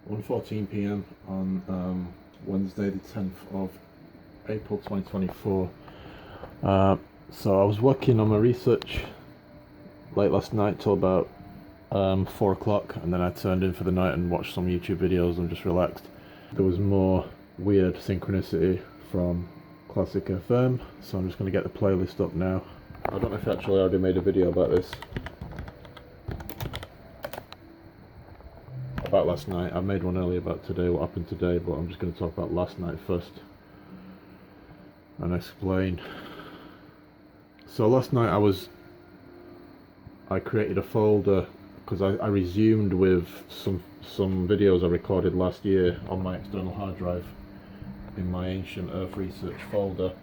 1:14 p.m. on Wednesday the 10th of April 2024. So I was working on my research late last night till about 4 o'clock, and then I turned in for the night and watched some YouTube videos and just relaxed. There was more weird Synchronicity from Classic FM, so I'm just going to get the playlist up now. I don't know if I actually already made a video about this. About last night. I made one earlier about today, what happened today, but I'm just going to talk about last night first and explain. So last night I created a folder because I resumed with some videos I recorded last year on my external hard drive in my ancient Earth research folder,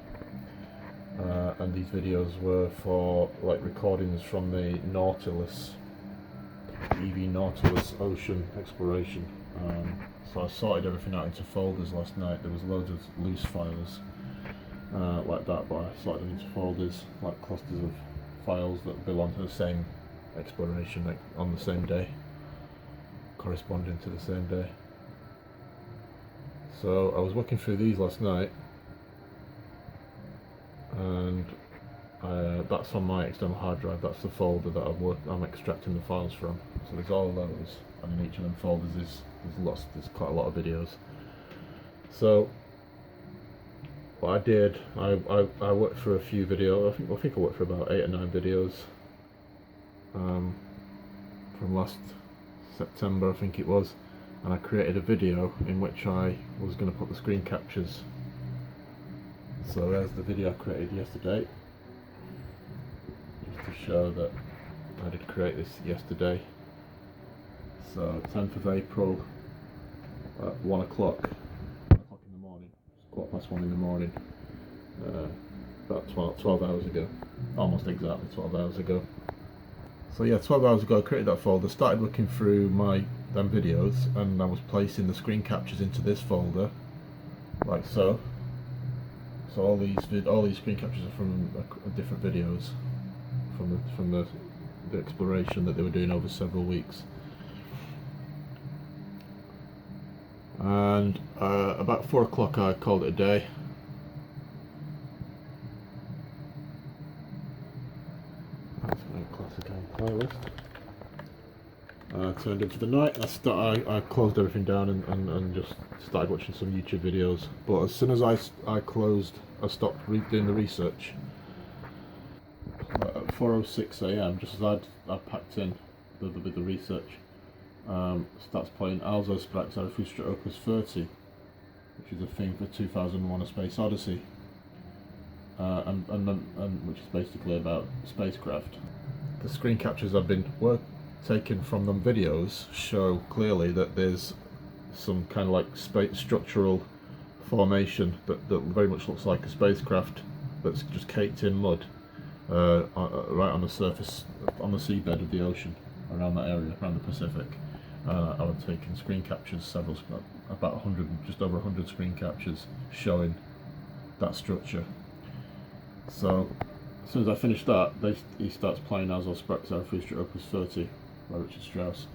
and these videos were for like recordings from the Nautilus, EV Nautilus ocean exploration. So I sorted everything out into folders last night. There was loads of loose files like that, but I sorted them into folders, like clusters of files that belong to the same exploration, like on the same day, corresponding to the same day. So I was working through these last night, and that's on my external hard drive. That's the folder that I'm extracting the files from. So there's all those, and in each of them folders there's quite a lot of videos. So what I did, I worked for a few videos. I think I worked for about 8 or 9 videos from last September, I think it was, and I created a video in which I was going to put the screen captures. So there's the video I created yesterday, just to show that I did create this yesterday. So 10th of April at 1 o'clock in the morning, it's 1:15 in the morning, about 12 hours ago, almost exactly 12 hours ago. So yeah, 12 hours ago I created that folder, started looking through them videos, and I was placing the screen captures into this folder, like so. So all these screen captures are from different videos from the exploration that they were doing over several weeks. And about 4 o'clock I called it a day. That's my classic playlist. I turned into the night. I closed everything down and just started watching some YouTube videos. But as soon as I stopped doing the research at 4:06 a.m. just as I packed in the research. Starts playing Also sprach Zarathustra Opus 30, which is a theme for 2001: A Space Odyssey, and which is basically about spacecraft. The screen captures I've been taken from them videos show clearly that there's some kind of like structural formation that very much looks like a spacecraft that's just caked in mud, right on the surface, on the seabed of the ocean, around that area, around the Pacific. I was taking screen captures, about 100, just over 100 screen captures showing that structure. So as soon as I finished that, he starts playing Also sprach Zarathustra Opus 30 by Richard Strauss.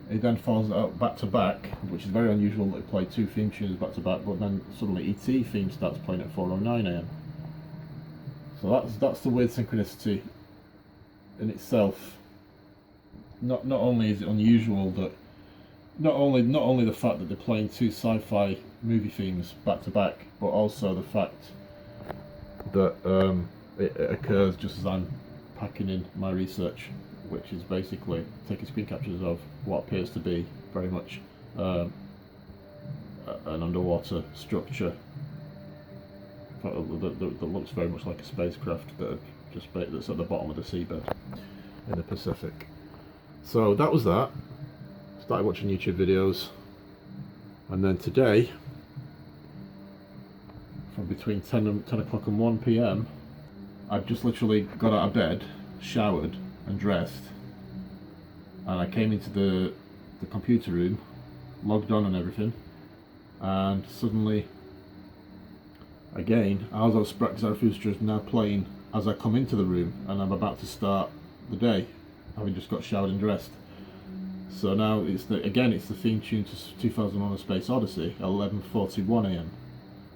He then follows it up back to back, which is very unusual that he play 2 theme tunes back to back, but then suddenly ET theme starts playing at 4:09 a.m. So that's the weird synchronicity in itself. Not only is it unusual that not only the fact that they're playing 2 sci-fi movie themes back to back, but also the fact that it occurs just as I'm packing in my research, which is basically taking screen captures of what appears to be very much an underwater structure that looks very much like a spacecraft that's at the bottom of the seabed in the Pacific. So that was that. Started watching YouTube videos, and then today, from between 10 o'clock and 1 p.m, I've just literally got out of bed, showered and dressed, and I came into the computer room, logged on and everything, and suddenly again Also sprach Zarathustra is now playing as I come into the room, and I'm about to start the day, having just got showered and dressed. So now it's the theme tune to 2001: A Space Odyssey at 11:41 a.m.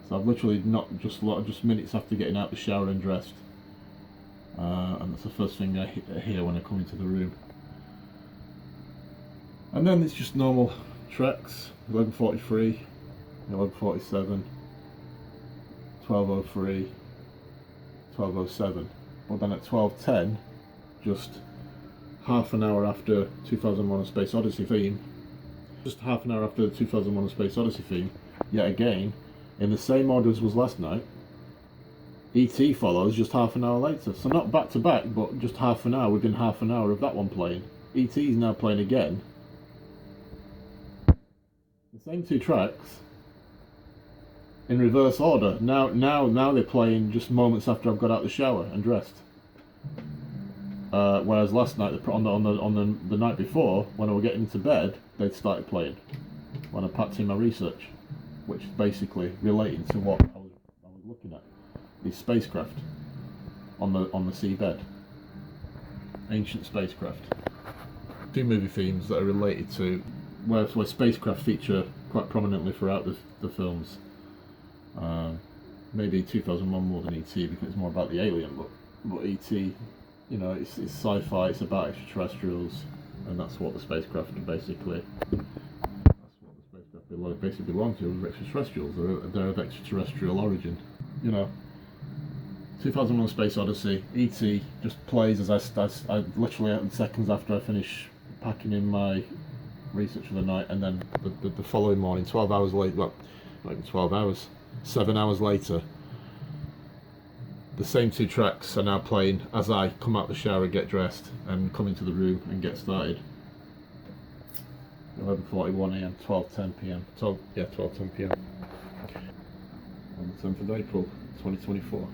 So I've literally not just minutes after getting out the shower and dressed, and that's the first thing I hear when I come into the room. And then it's just normal tracks: 11:43, 11:47, 12:03, 12:07. But then at 12:10, just half an hour after 2001: A Space Odyssey theme, just half an hour after the 2001: A Space Odyssey theme, yet again, in the same order as was last night, E.T. follows just half an hour later. So not back to back, but just half an hour within half an hour of that one playing. E.T. is now playing again. The same two tracks in reverse order. Now they're playing just moments after I've got out the shower and dressed. Whereas last night, on the night before, when I was getting into bed, they'd started playing when I packed in my research, which is basically relating to what I was looking at, these spacecraft on the seabed, ancient spacecraft. Two movie themes that are related to where spacecraft feature quite prominently throughout the films. Maybe 2001 more than E.T. because it's more about the alien, but E.T., you know, it's sci-fi, it's about extraterrestrials, and that's what the spacecraft basically belong to, extraterrestrials. They're of extraterrestrial origin. You know, 2001: Space Odyssey, E.T. just plays as I literally seconds after I finish packing in my research for the night, and then the following morning, 12 hours later, well, not even 12 hours, 7 hours later, the same two tracks are now playing as I come out the shower and get dressed and come into the room and get started. 11:41 a.m, 12:10 p.m. 12:10 p.m. on the 10th of April, 2024.